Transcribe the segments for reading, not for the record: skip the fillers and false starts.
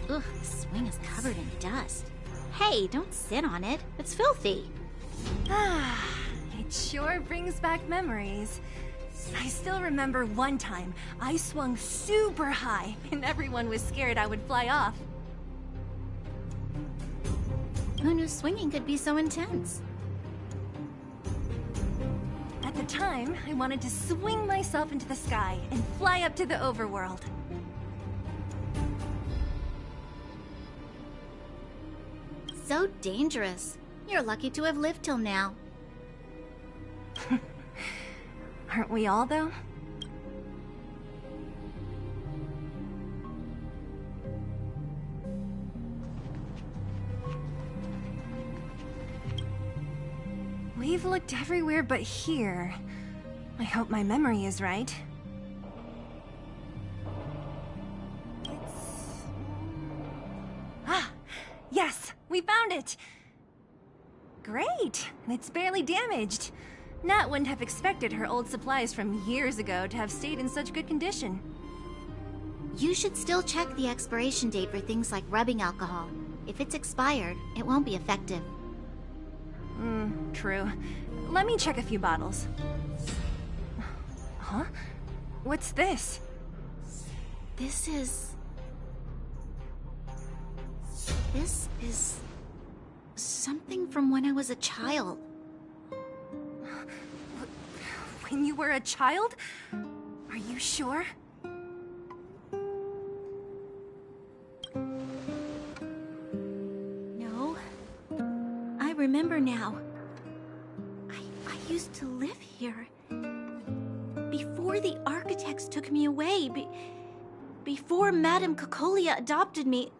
Ugh, the swing is covered in dust. Hey, don't sit on it. It's filthy. Ah, it sure brings back memories. I still remember one time I swung super high and everyone was scared I would fly off. Who knew swinging could be so intense? At the time, I wanted to swing myself into the sky and fly up to the overworld. So dangerous. You're lucky to have lived till now. Aren't we all, though? We've looked everywhere but here. I hope my memory is right. Ah! Yes! We found it! Great! It's barely damaged. Nat wouldn't have expected her old supplies from years ago to have stayed in such good condition. You should still check the expiration date for things like rubbing alcohol. If it's expired, it won't be effective. True. Let me check a few bottles. Huh? What's this? This is something from when I was a child. When you were a child? Are you sure? No. I remember now. I used to live here. Before the architects took me away, before Madame Cocolia adopted me,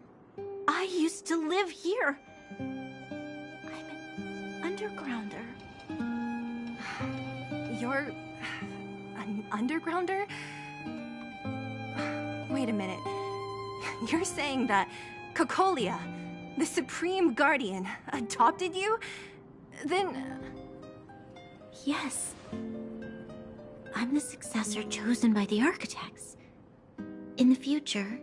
I used to live here. I'm an undergrounder. You're an undergrounder? Wait a minute. You're saying that Cocolia, the Supreme Guardian, adopted you? Then... Yes. I'm the successor chosen by the architects. In the future,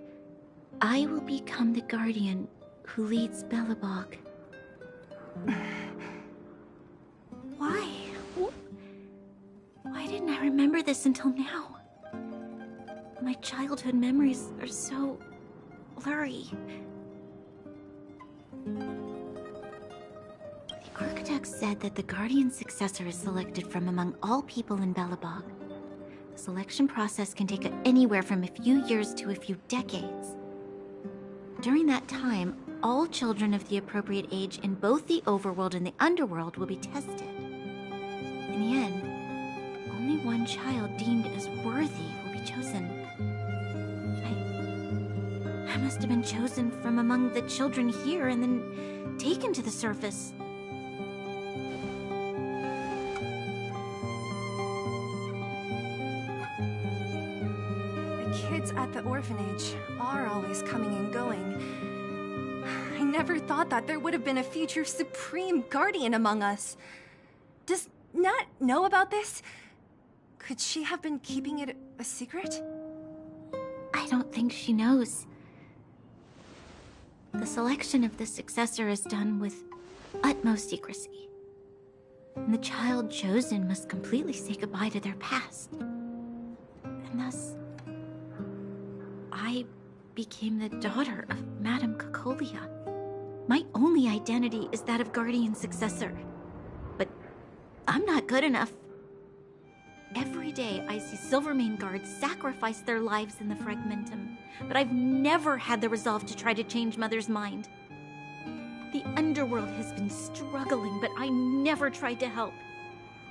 I will become the guardian who leads Belobog. Why? Why didn't I remember this until now? My childhood memories are so blurry. The architects said that the guardian's successor is selected from among all people in Belobog. The selection process can take anywhere from a few years to a few decades. During that time, all children of the appropriate age in both the overworld and the underworld will be tested. In the end, only one child deemed as worthy will be chosen. I must have been chosen from among the children here and then taken to the surface. The kids at the orphanage are always coming and going. I never thought that there would have been a future Supreme Guardian among us. Does Nat know about this? Could she have been keeping it a secret? I don't think she knows. The selection of the successor is done with utmost secrecy. And the child chosen must completely say goodbye to their past. And thus, I became the daughter of Madame Cocolia. My only identity is that of guardian successor. But I'm not good enough. Every day I see Silvermane guards sacrifice their lives in the Fragmentum, but I've never had the resolve to try to change Mother's mind. The underworld has been struggling, but I never tried to help.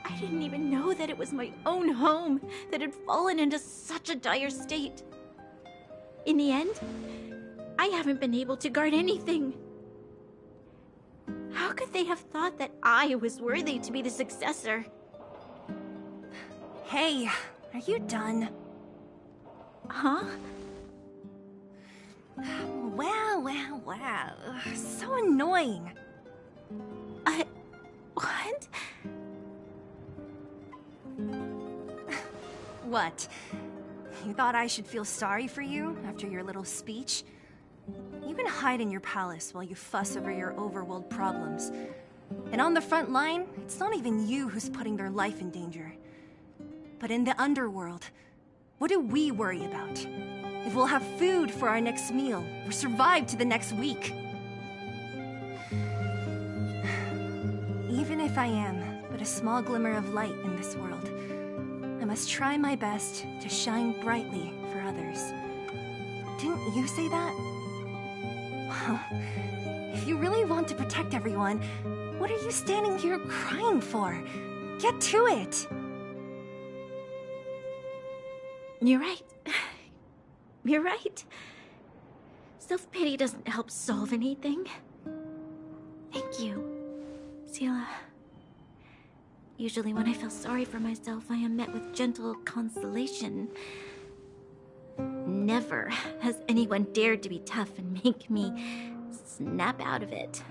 I didn't even know that it was my own home that had fallen into such a dire state. In the end, I haven't been able to guard anything. How could they have thought that I was worthy to be the successor? Hey, are you done? Huh? Wow. So annoying. What? What? You thought I should feel sorry for you after your little speech? You can hide in your palace while you fuss over your overworld problems. And on the front line, it's not even you who's putting their life in danger. But in the underworld, what do we worry about? If we'll have food for our next meal, or survive to the next week. Even if I am but a small glimmer of light in this world, I must try my best to shine brightly for others. Didn't you say that? Well, if you really want to protect everyone, what are you standing here crying for? Get to it! You're right. You're right. Self-pity doesn't help solve anything. Thank you, Sela. Usually when I feel sorry for myself, I am met with gentle consolation. Never has anyone dared to be tough and make me snap out of it.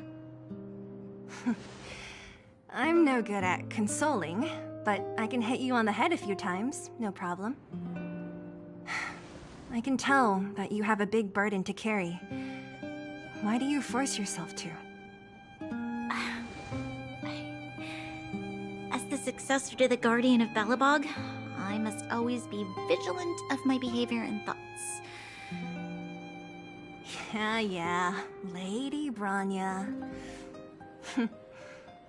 I'm no good at consoling, but I can hit you on the head a few times, no problem. I can tell that you have a big burden to carry. Why do you force yourself to? As the successor to the Guardian of Belobog, I must always be vigilant of my behavior and thoughts. Yeah, Lady Bronya.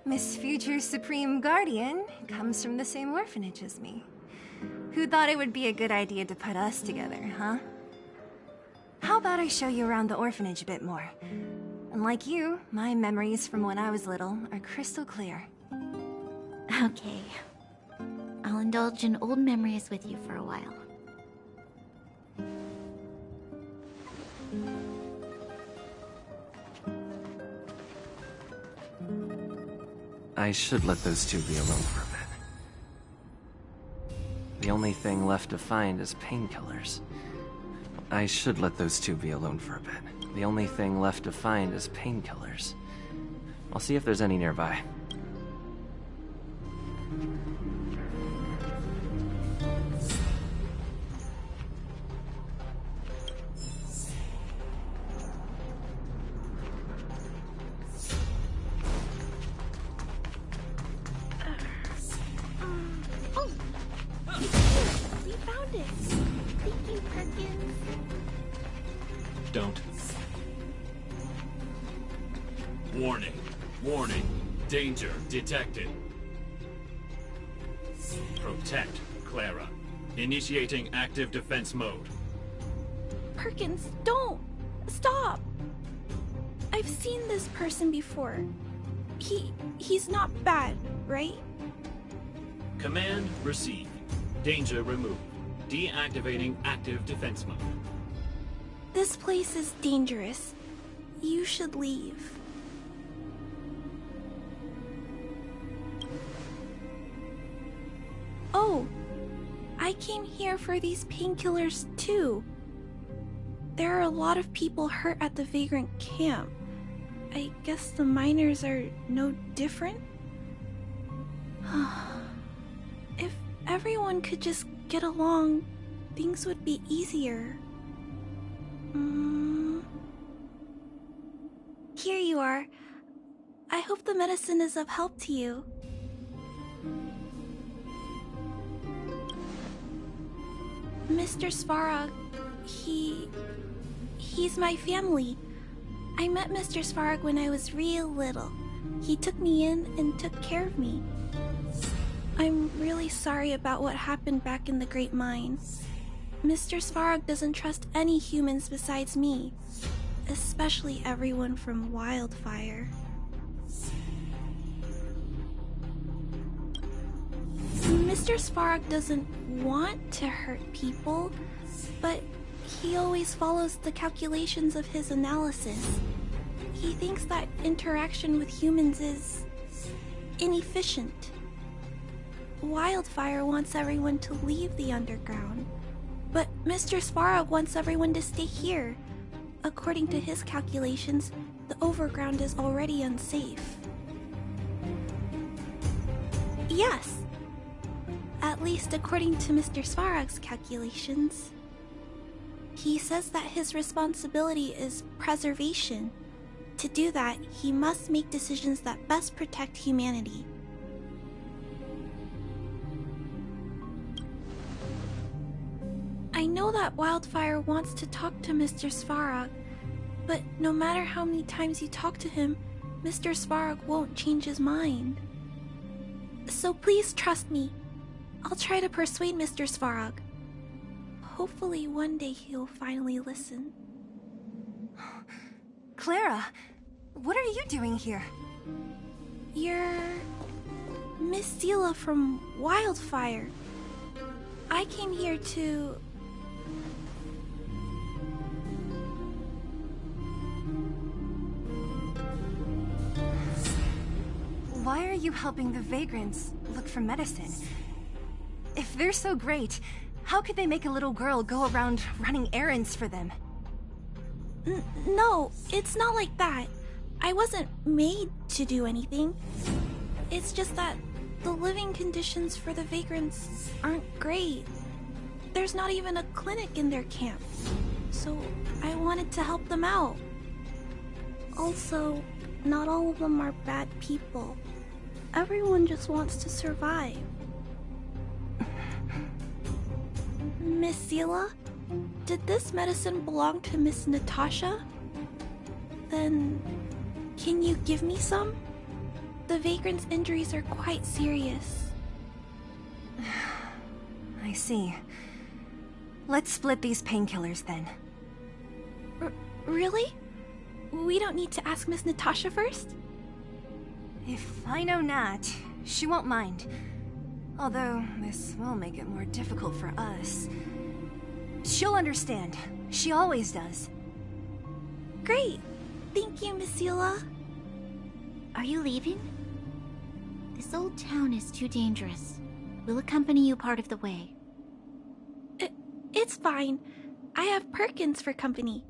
Miss Future Supreme Guardian comes from the same orphanage as me. Who thought it would be a good idea to put us together, huh? How about I show you around the orphanage a bit more? And like you, my memories from when I was little are crystal clear. Okay. I'll indulge in old memories with you for a while. I should let those two be alone for a bit. The only thing left to find is painkillers. I should let those two be alone for a bit. The only thing left to find is painkillers. I'll see if there's any nearby. Don't. Warning. Warning. Danger detected. Protect Clara. Initiating active defense mode. Perkins, don't! Stop! I've seen this person before. He's not bad, right? Command received. Danger removed. Deactivating active defense mode. This place is dangerous. You should leave. Oh, I came here for these painkillers too. There are a lot of people hurt at the Vagrant camp. I guess the miners are no different? If everyone could just get along, things would be easier. Here you are. I hope the medicine is of help to you. Mr. Svarog, he's my family. I met Mr. Svarog when I was real little. He took me in and took care of me. I'm really sorry about what happened back in the Great Mine. Mr. Svarog doesn't trust any humans besides me, especially everyone from Wildfire. Mr. Svarog doesn't want to hurt people, but he always follows the calculations of his analysis. He thinks that interaction with humans is inefficient. Wildfire wants everyone to leave the underground, but Mr. Svarog wants everyone to stay here. According to his calculations, the overground is already unsafe. Yes. At least according to Mr. Svarog's calculations. He says that his responsibility is preservation. To do that, he must make decisions that best protect humanity. I know that Wildfire wants to talk to Mr. Svarog, but no matter how many times you talk to him, Mr. Svarog won't change his mind. So please trust me. I'll try to persuade Mr. Svarog. Hopefully one day he'll finally listen. Clara, what are you doing here? You're Miss Sela from Wildfire. I came here to... Why are you helping the vagrants look for medicine? If they're so great, how could they make a little girl go around running errands for them? No, it's not like that. I wasn't made to do anything. It's just that the living conditions for the vagrants aren't great. There's not even a clinic in their camp. So I wanted to help them out. Also, not all of them are bad people. Everyone just wants to survive. Miss Sela, did this medicine belong to Miss Natasha? Then, can you give me some? The vagrant's injuries are quite serious. I see. Let's split these painkillers then. Really? We don't need to ask Miss Natasha first? If I know Nat, she won't mind. Although, this will make it more difficult for us. She'll understand. She always does. Great! Thank you, Miss Sela. Are you leaving? This old town is too dangerous. We'll accompany you part of the way. It's fine. I have Perkins for company.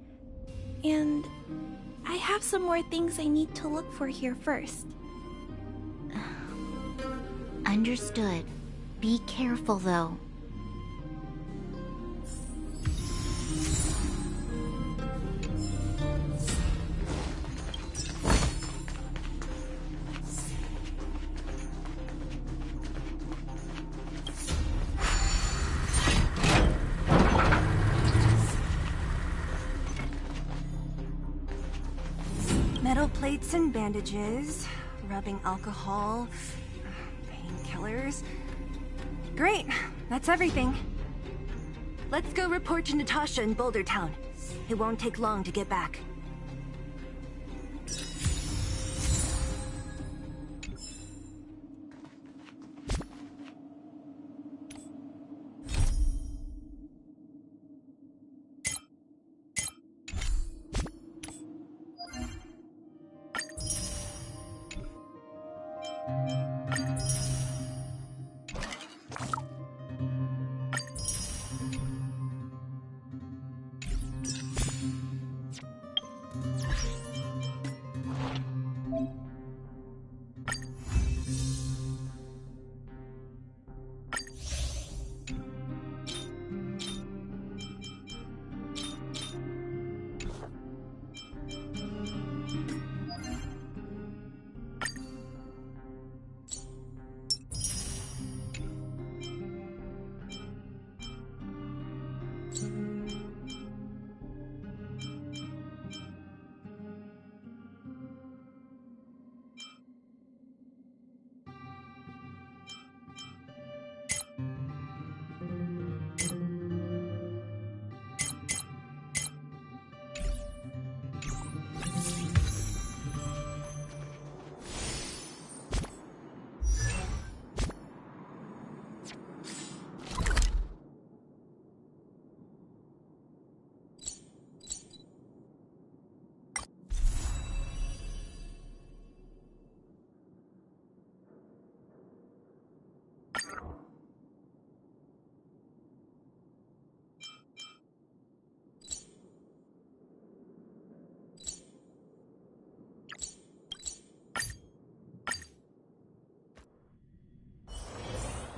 And I have some more things I need to look for here first. Understood. Be careful, though. Metal plates and bandages, rubbing alcohol, painkillers. Great, that's everything. Let's go report to Natasha in Boulder Town. It won't take long to get back.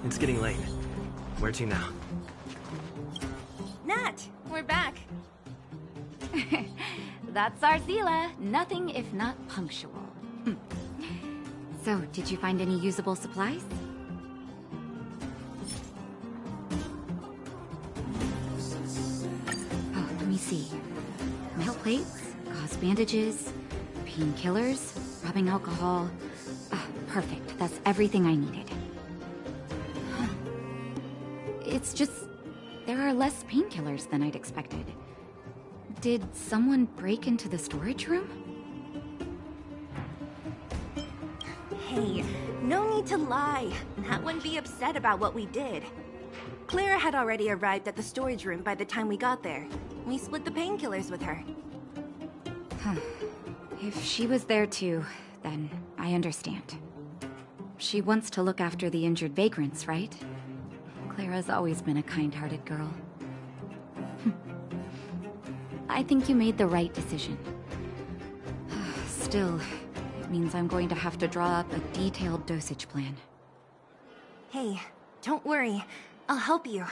It's getting late. Where to now? Nat! Nat, we're back. That's Arzila, nothing if not punctual. So, did you find any usable supplies? Oh, let me see. Metal plates, gauze bandages, painkillers, rubbing alcohol. Ah, perfect. That's everything I needed. It's just, there are less painkillers than I'd expected. Did someone break into the storage room? Hey, no need to lie. Nat wouldn't be upset about what we did. Clara had already arrived at the storage room by the time we got there. We split the painkillers with her. If she was there too, then I understand. She wants to look after the injured vagrants, right? Clara's always been a kind-hearted girl. I think you made the right decision. Still, it means I'm going to have to draw up a detailed dosage plan. Hey, don't worry. I'll help you.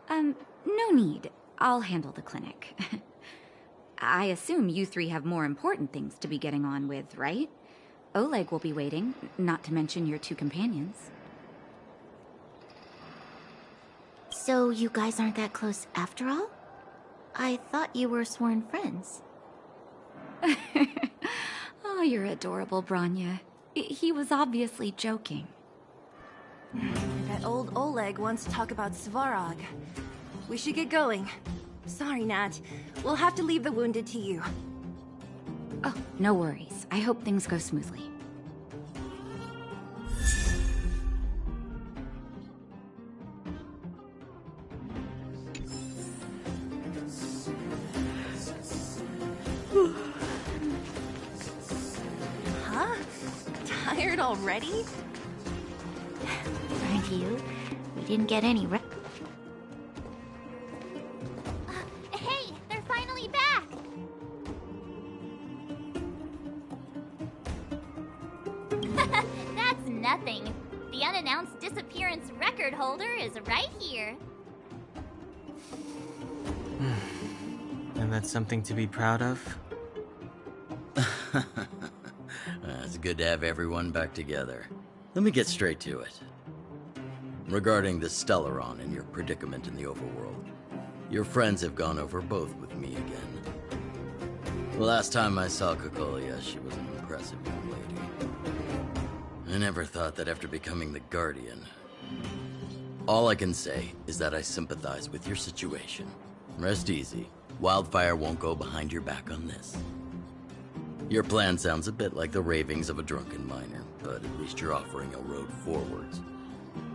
No need. I'll handle the clinic. I assume you three have more important things to be getting on with, right? Oleg will be waiting, not to mention your two companions. So you guys aren't that close after all? I thought you were sworn friends. Oh, you're adorable, Branya. He was obviously joking. That old Oleg wants to talk about Svarog. We should get going. Sorry, Nat. We'll have to leave the wounded to you. Oh, no worries. I hope things go smoothly. Huh? Tired already? Aren't you? We didn't get any Hey, they're finally back! That's nothing. The unannounced disappearance record holder is right here. And that's something to be proud of? It's good to have everyone back together. Let me get straight to it. Regarding the Stellaron and your predicament in the overworld, your friends have gone over both with me again. The last time I saw Cocolia, she was an impressive young lady. I never thought that after becoming the Guardian. All I can say is that I sympathize with your situation. Rest easy. Wildfire won't go behind your back on this. Your plan sounds a bit like the ravings of a drunken miner, but at least you're offering a road forwards.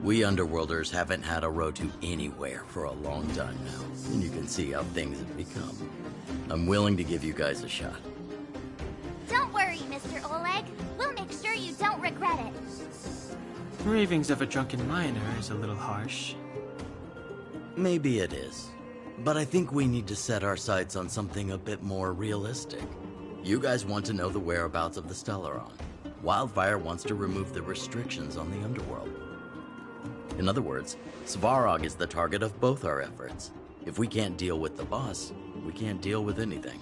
We Underworlders haven't had a road to anywhere for a long time now, and you can see how things have become. I'm willing to give you guys a shot. Don't worry, Mr. Oleg. We'll make sure you don't regret it. Ravings of a drunken miner is a little harsh. Maybe it is, but I think we need to set our sights on something a bit more realistic. You guys want to know the whereabouts of the Stellaron. Wildfire wants to remove the restrictions on the Underworld. In other words, Svarog is the target of both our efforts. If we can't deal with the boss, we can't deal with anything.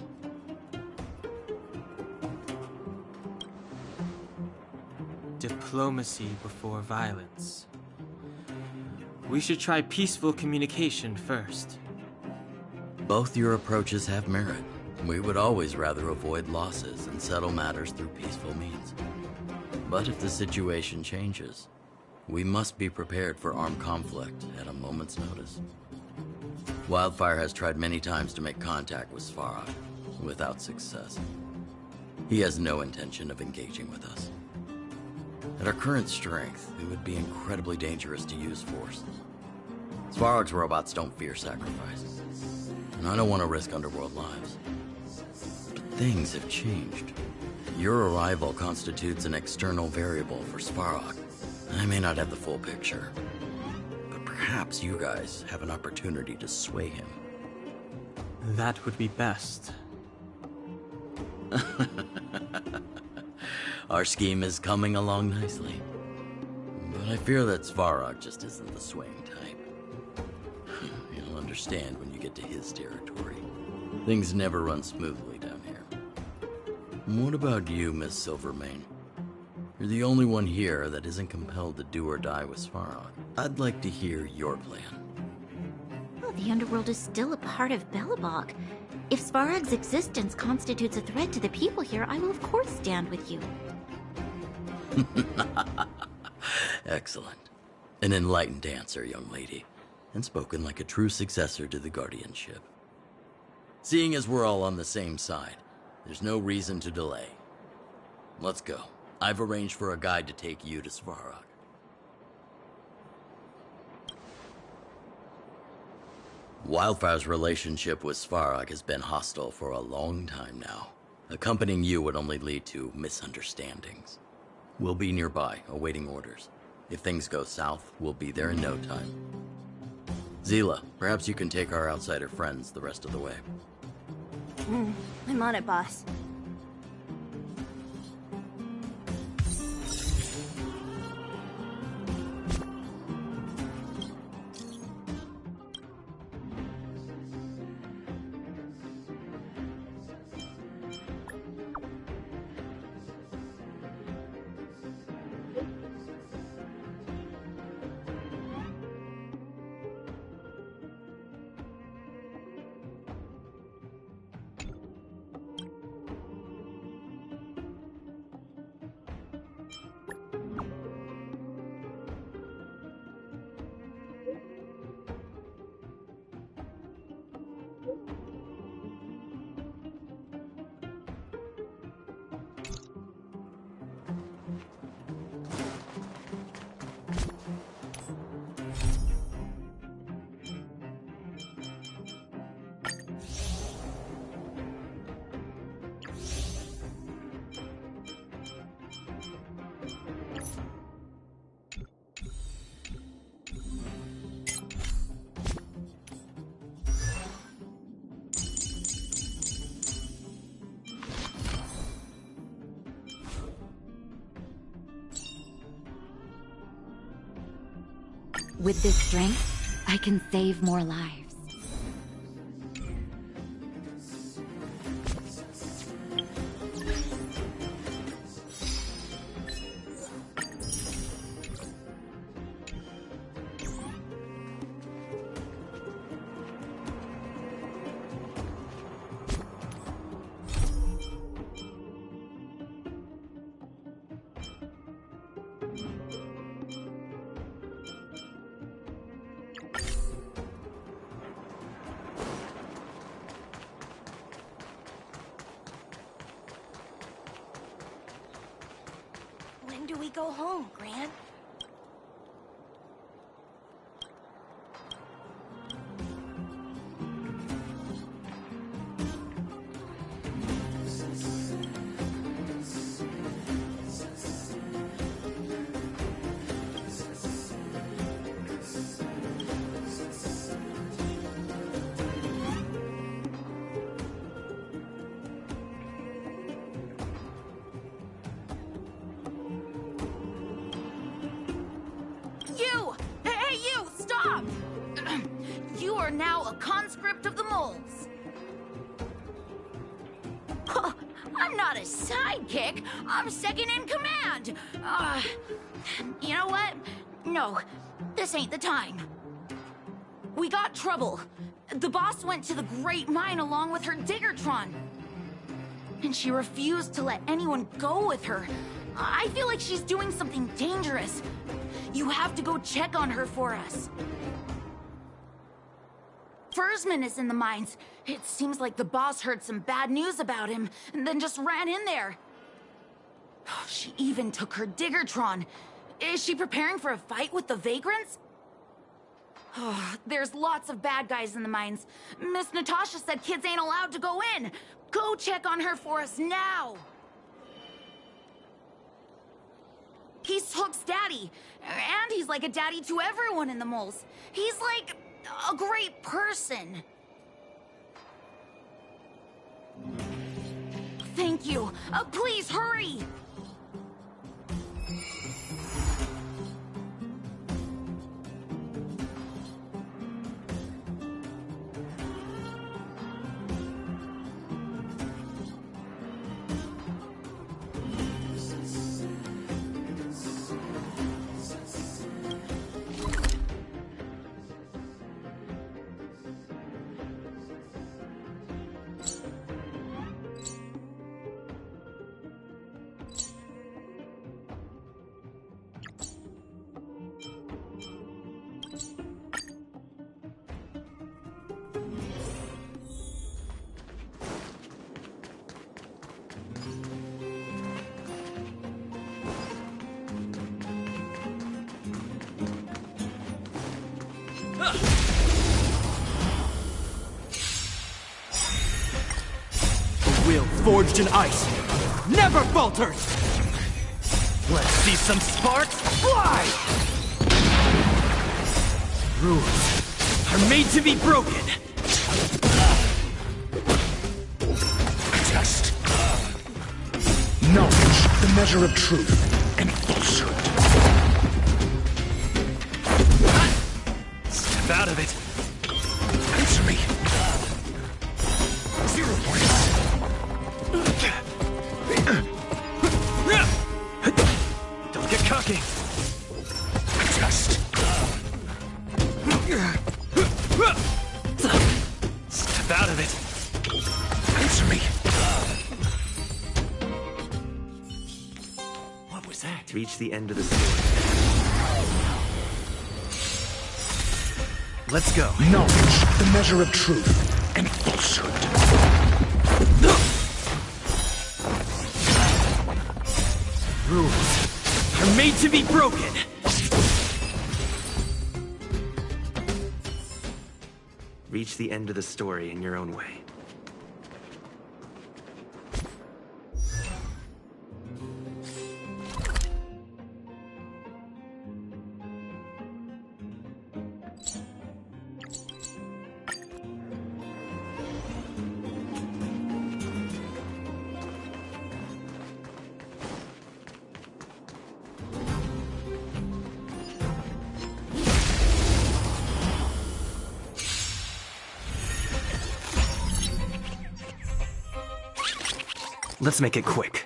Diplomacy before violence. We should try peaceful communication first. Both your approaches have merit. We would always rather avoid losses and settle matters through peaceful means. But if the situation changes, we must be prepared for armed conflict at a moment's notice. Wildfire has tried many times to make contact with Svarog, without success. He has no intention of engaging with us. At our current strength, it would be incredibly dangerous to use force. Svarog's robots don't fear sacrifice, and I don't want to risk Underworld lives. But things have changed. Your arrival constitutes an external variable for Svarog. I may not have the full picture, but perhaps you guys have an opportunity to sway him. That would be best. Our scheme is coming along nicely. But I fear that Svarog just isn't the swaying type. You'll understand. understand when you get to his territory. Things never run smoothly down here. What about you, Miss Silvermane? You're the only one here that isn't compelled to do or die with Svarog. I'd like to hear your plan. Well, the underworld is still a part of Belobog. If Svarog's existence constitutes a threat to the people here, I will of course stand with you. Excellent. An enlightened answer, young lady, and spoken like a true successor to the guardianship. Seeing as we're all on the same side, there's no reason to delay. Let's go. I've arranged for a guide to take you to Svarog. Wildfire's relationship with Svarog has been hostile for a long time now. Accompanying you would only lead to misunderstandings. We'll be nearby, awaiting orders. If things go south, we'll be there in no time. Zila, perhaps you can take our outsider friends the rest of the way. I'm on it, boss. With this strength, I can save more lives. When do we go home, Gran? You are now a conscript of the moles. I'm not a sidekick. I'm second in command. You know what? No, this ain't the time. We got trouble. The boss went to the Great Mine along with her Diggertron. And she refused to let anyone go with her. I feel like she's doing something dangerous. You have to go check on her for us. Fursman is in the mines. It seems like the boss heard some bad news about him and then just ran in there. She even took her Diggertron. Is she preparing for a fight with the Vagrants? There's lots of bad guys in the mines. Miss Natasha said kids ain't allowed to go in. Go check on her for us now. He's Hook's daddy, and he's like a daddy to everyone in the moles. He's like a great person. Thank you. Please hurry. forged in ice never falters! Let's see some sparks fly! Rules are made to be broken! Test. Knowledge, the measure of truth and falsehood. Step out of it! Answer me. 0 points. Don't get cocky! Test. Step out of it! Answer me. What was that? Reach the end of the story. Let's go. Knowledge, the measure of truth and falsehood. Rules are made to be broken! Reach the end of the story in your own way. Let's make it quick.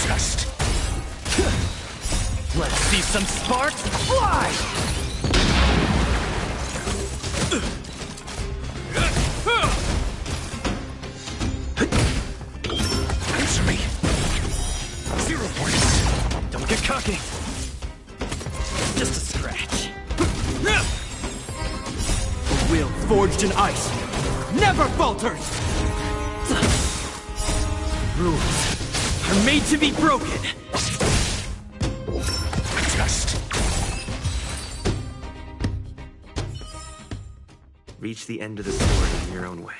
Test. Let's see some sparks fly! Answer me. 0 points. Don't get cocky. Just a scratch. A will forged in ice never falters! Rules are made to be broken! Test. Reach the end of the story in your own way.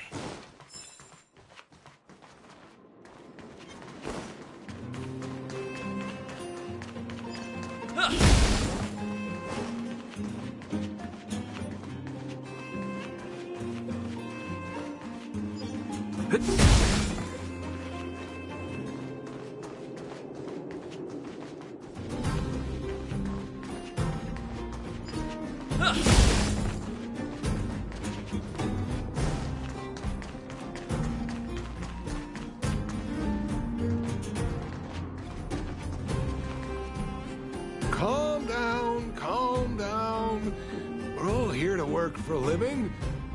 Calm down, calm down. We're all here to work for a living.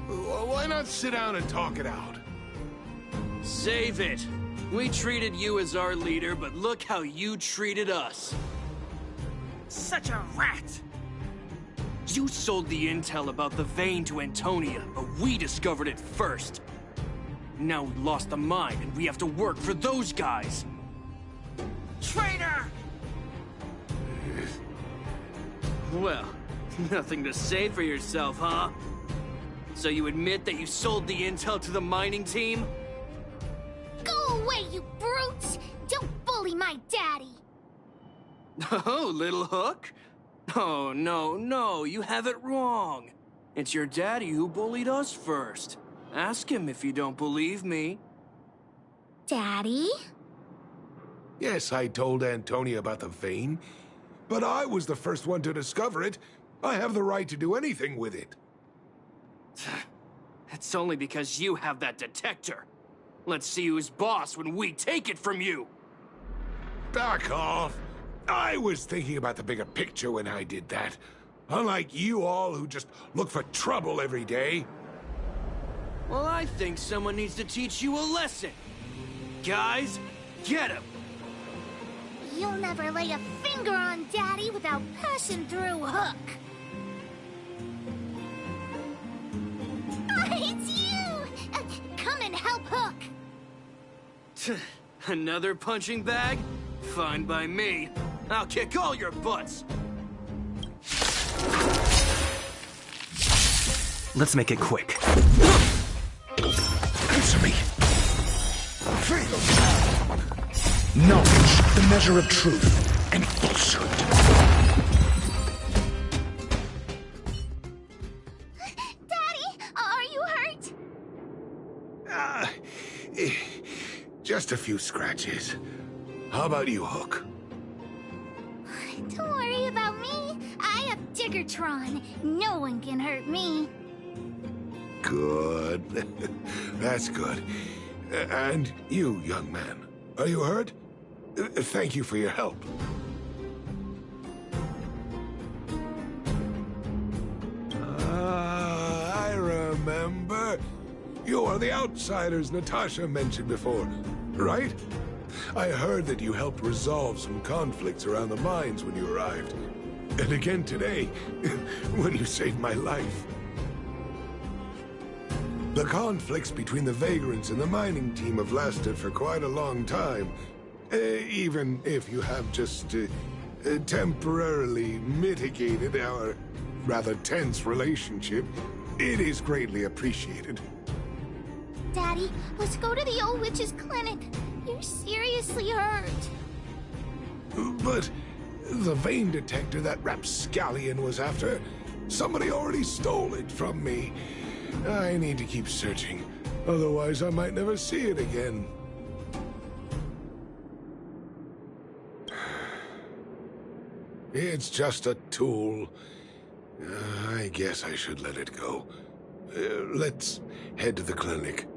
Why not sit down and talk it out? Save it. We treated you as our leader, but look how you treated us. Such a rat! You sold the intel about the vein to Antonia, but we discovered it first. Now we lost the mine, and we have to work for those guys. Traitor! Well, nothing to say for yourself, huh? So you admit that you sold the intel to the mining team? Go away, you brutes! Don't bully my daddy! Oh, little hook? Oh, no, you have it wrong. It's your daddy who bullied us first. Ask him if you don't believe me. Daddy? Yes, I told Antonia about the vein, but I was the first one to discover it. I have the right to do anything with it. It's only because you have that detector. Let's see who's boss when we take it from you. Back off. I was thinking about the bigger picture when I did that. Unlike you all who just look for trouble every day. Well, I think someone needs to teach you a lesson. Guys, get him! You'll never lay a finger on Daddy without passing through Hook. It's you! Come and help Hook! Another punching bag? Fine by me. I'll kick all your butts! Let's make it quick. Knowledge, the measure of truth and falsehood. Daddy, are you hurt? Just a few scratches. How about you, Hook? Don't worry about me. I have Diggertron. No one can hurt me. Good. That's good. And you, young man, are you hurt? Thank you for your help. I remember. You are the outsiders Natasha mentioned before, right? I heard that you helped resolve some conflicts around the mines when you arrived. And again today, when you saved my life. The conflicts between the vagrants and the mining team have lasted for quite a long time. Even if you have just temporarily mitigated our rather tense relationship, it is greatly appreciated. Daddy, let's go to the old witch's clinic. You're seriously hurt. But the vein detector that rapscallion was after, somebody already stole it from me. I need to keep searching, otherwise I might never see it again. It's just a tool. I guess I should let it go. Let's head to the clinic.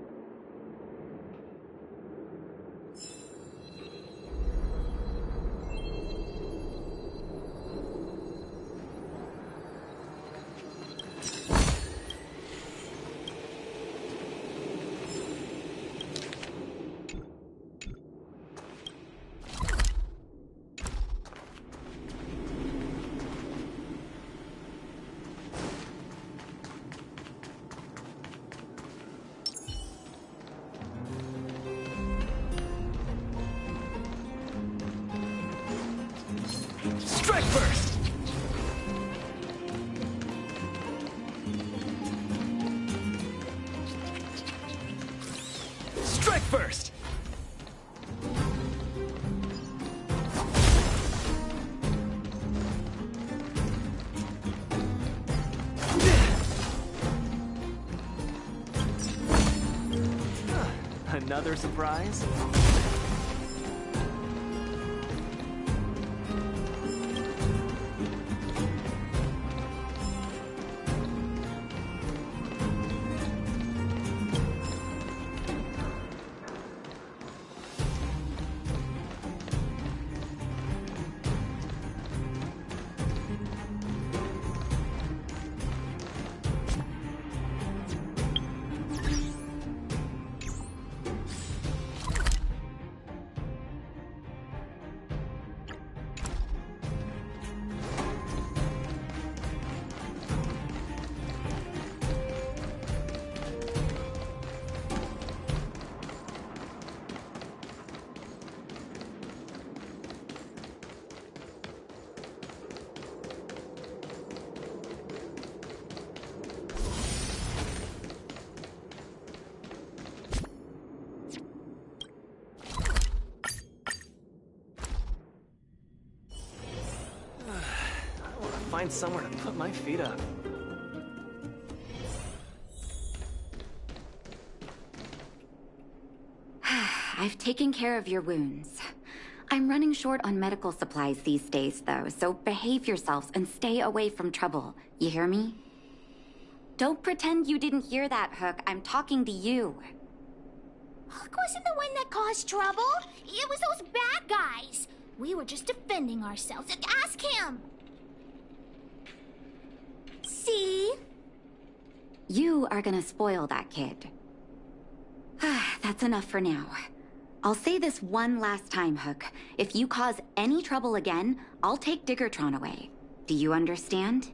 Strike first! Strike first! Another surprise? Find somewhere to put my feet up. I've taken care of your wounds. I'm running short on medical supplies these days, though, so behave yourselves and stay away from trouble. You hear me? Don't pretend you didn't hear that, Hook. I'm talking to you. Hook wasn't the one that caused trouble. It was those bad guys. We were just defending ourselves. Ask him. See? You are gonna spoil that kid. That's enough for now. I'll say this one last time, Hook. If you cause any trouble again, I'll take Diggertron away. Do you understand?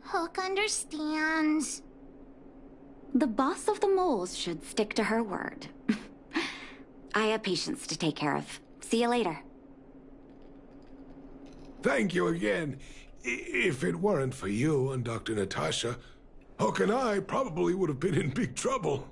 Hook understands. The boss of the moles should stick to her word. I have patients to take care of. See you later. Thank you again. If it weren't for you and Dr. Natasha, Hook and I probably would have been in big trouble.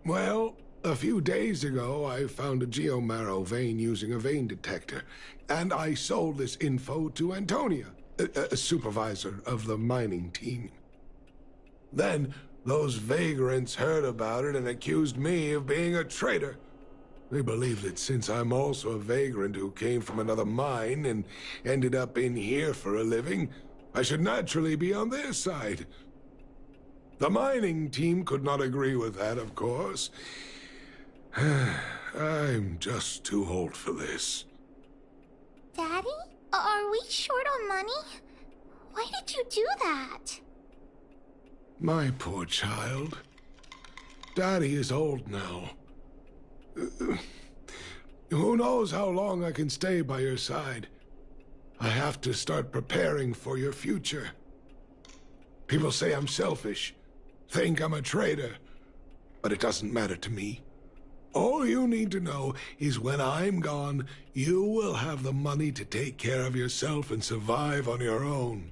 Well, a few days ago, I found a geomarrow vein using a vein detector, and I sold this info to Antonia, a supervisor of the mining team. Then, those vagrants heard about it and accused me of being a traitor. They believe that since I'm also a vagrant who came from another mine and ended up in here for a living, I should naturally be on their side. The mining team could not agree with that, of course. I'm just too old for this. Daddy? Are we short on money? Why did you do that? My poor child. Daddy is old now. Who knows how long I can stay by your side? I have to start preparing for your future. People say I'm selfish, think I'm a traitor, but it doesn't matter to me. All you need to know is when I'm gone, you will have the money to take care of yourself and survive on your own.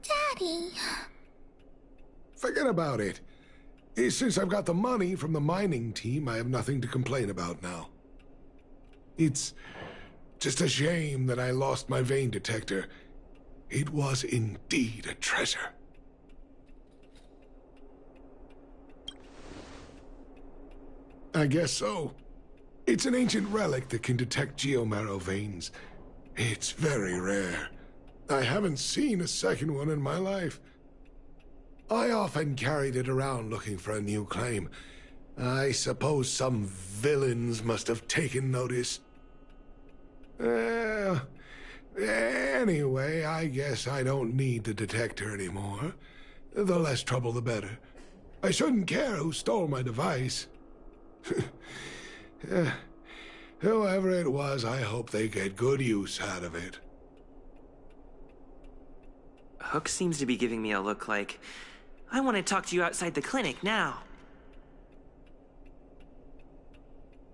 Daddy... Forget about it. Since I've got the money from the mining team, I have nothing to complain about now. It's just a shame that I lost my vein detector. It was indeed a treasure. I guess so. It's an ancient relic that can detect geomarrow veins. It's very rare. I haven't seen a second one in my life. I often carried it around looking for a new claim. I suppose some villains must have taken notice. Anyway, I guess I don't need the detector anymore. The less trouble, the better. I shouldn't care who stole my device. Whoever it was, I hope they get good use out of it. Hook seems to be giving me a look like, I want to talk to you outside the clinic now.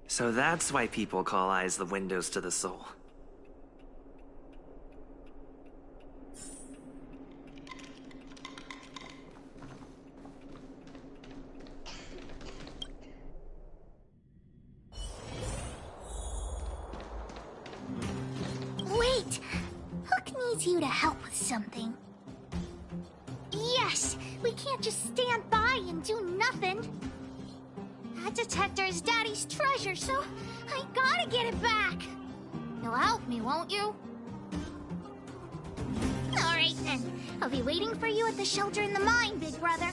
So that's why people call eyes the windows to the soul. Wait! Hook needs you to help with something. Yes! We can't just stand by and do nothing. That detector is Daddy's treasure, so I gotta get it back. You'll help me, won't you? Alright then. I'll be waiting for you at the shelter in the mine, big brother.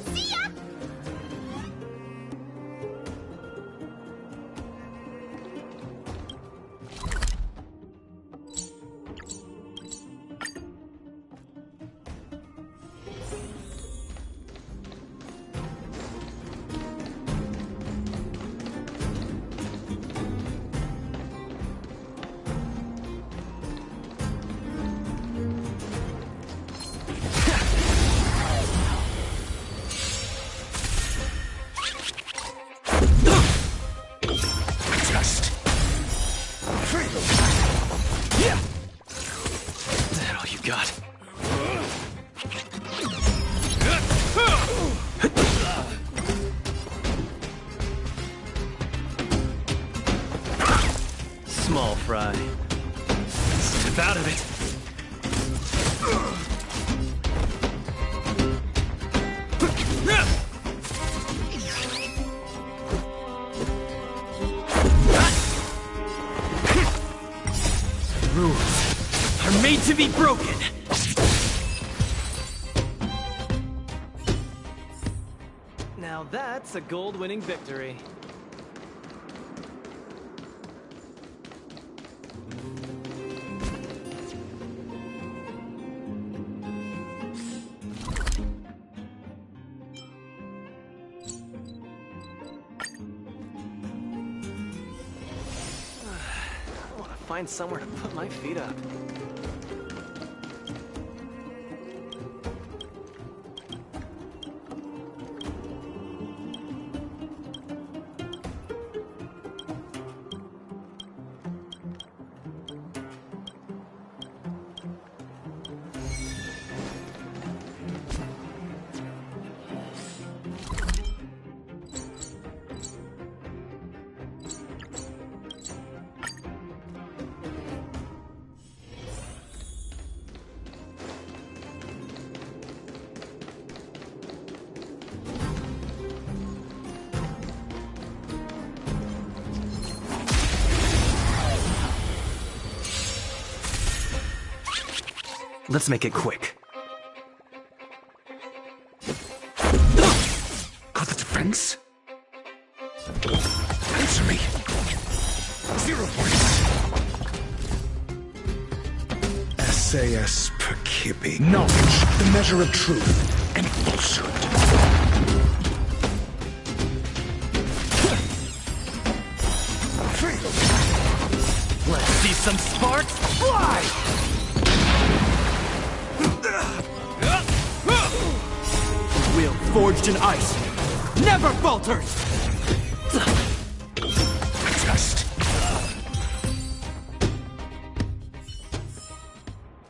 See ya! Small fry. Step out of it. Rules are made to be broken. Now that's a gold-winning victory. Find somewhere to put my feet up. Let's make it quick. Got the defense? Answer me. 0 points. SAS per Kibbe. Knowledge, the measure of truth and falsehood. Let's see some sparks fly! Will forged in ice never falters! Just.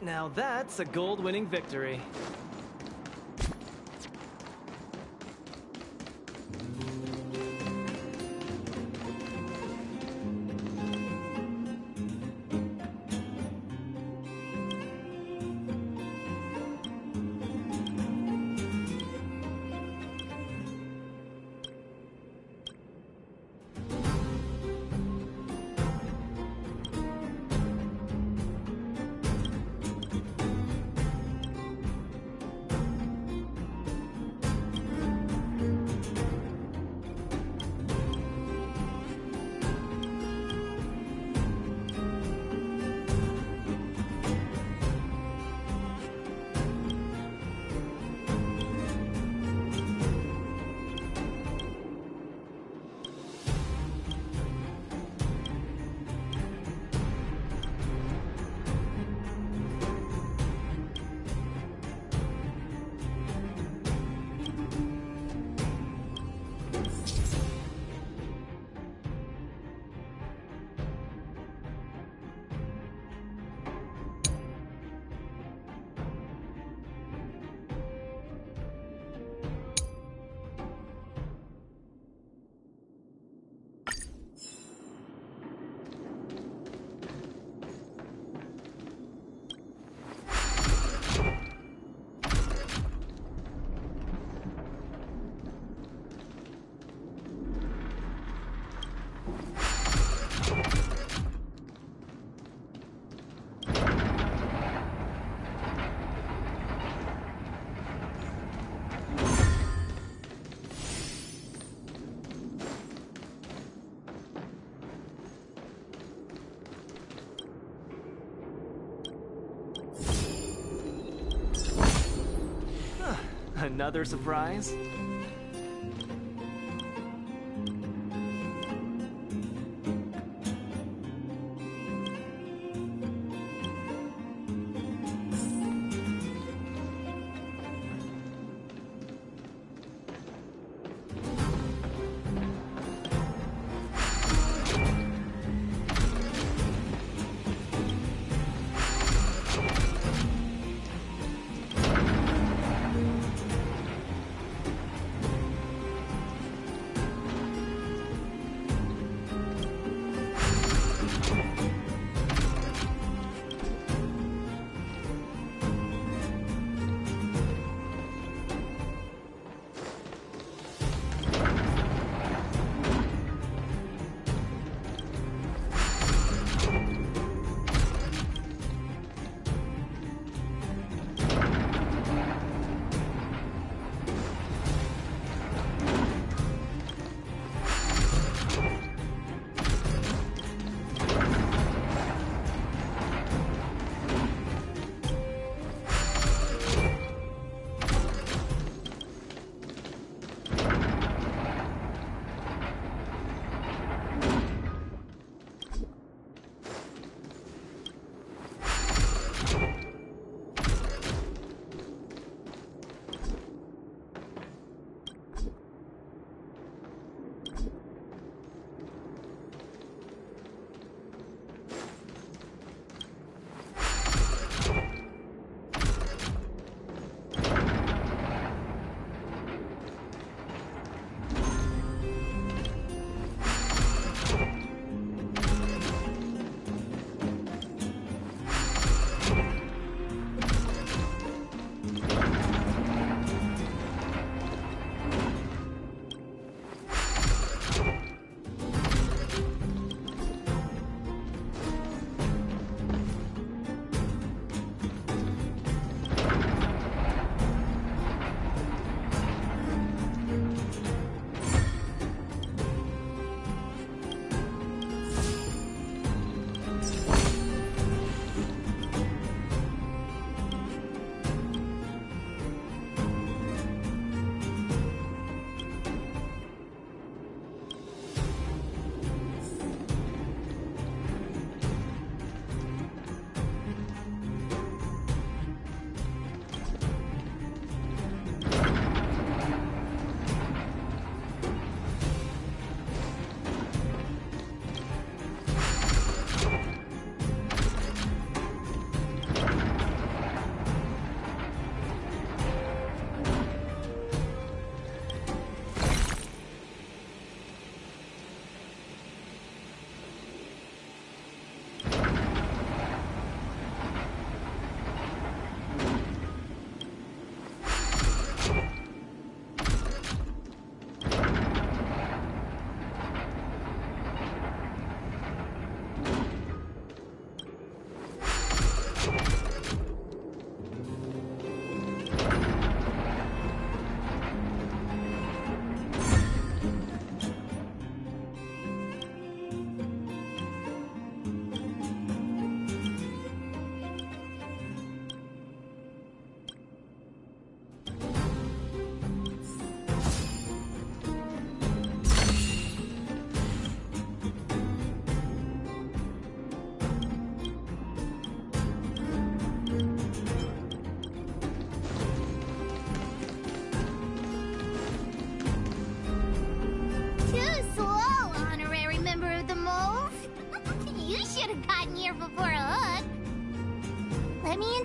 Now that's a gold-winning victory. Another surprise?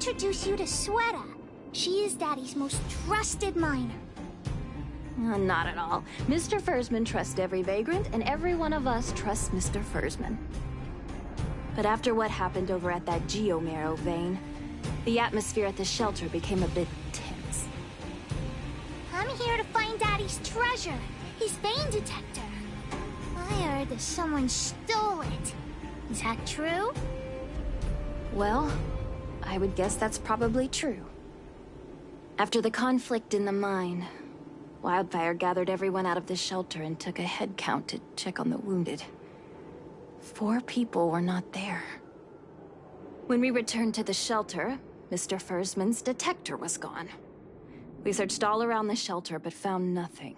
introduce you to Sweta. She is Daddy's most trusted miner. Not at all. Mr. Fursman trusts every vagrant, and every one of us trusts Mr. Fursman. But after what happened over at that Geomarrow vein, the atmosphere at the shelter became a bit tense. I'm here to find Daddy's treasure, his vein detector. I heard that someone stole it. Is that true? Well, I would guess that's probably true. After the conflict in the mine, Wildfire gathered everyone out of the shelter and took a head count to check on the wounded. 4 people were not there. When we returned to the shelter, Mr. Fursman's detector was gone. We searched all around the shelter but found nothing.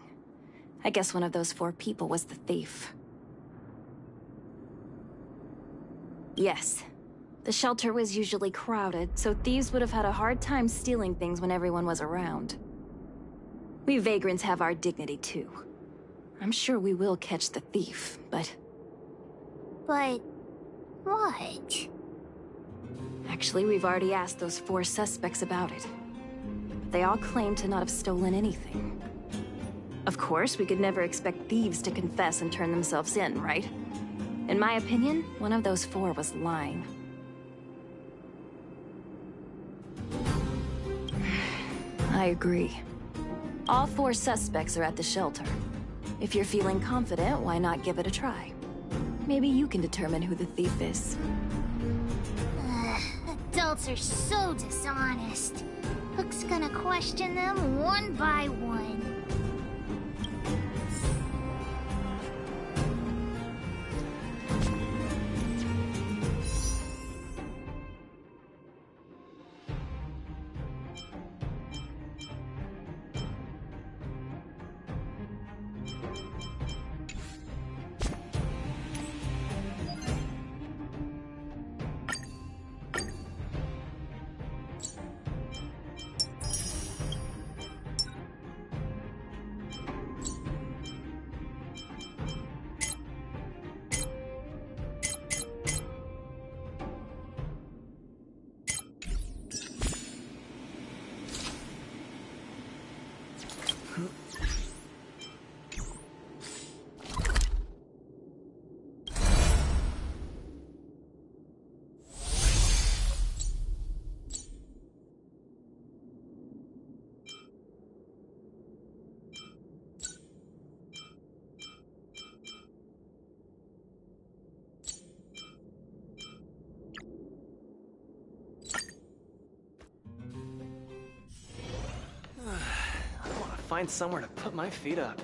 I guess one of those 4 people was the thief. Yes. The shelter was usually crowded, so thieves would have had a hard time stealing things when everyone was around. We vagrants have our dignity too. I'm sure we will catch the thief, but... But... what? Actually, we've already asked those 4 suspects about it. They all claim to not have stolen anything. Of course, we could never expect thieves to confess and turn themselves in, right? In my opinion, one of those 4 was lying. I agree. All 4 suspects are at the shelter. If you're feeling confident, why not give it a try? Maybe you can determine who the thief is. Adults are so dishonest. Hook's gonna question them one by one. Find somewhere to put my feet up.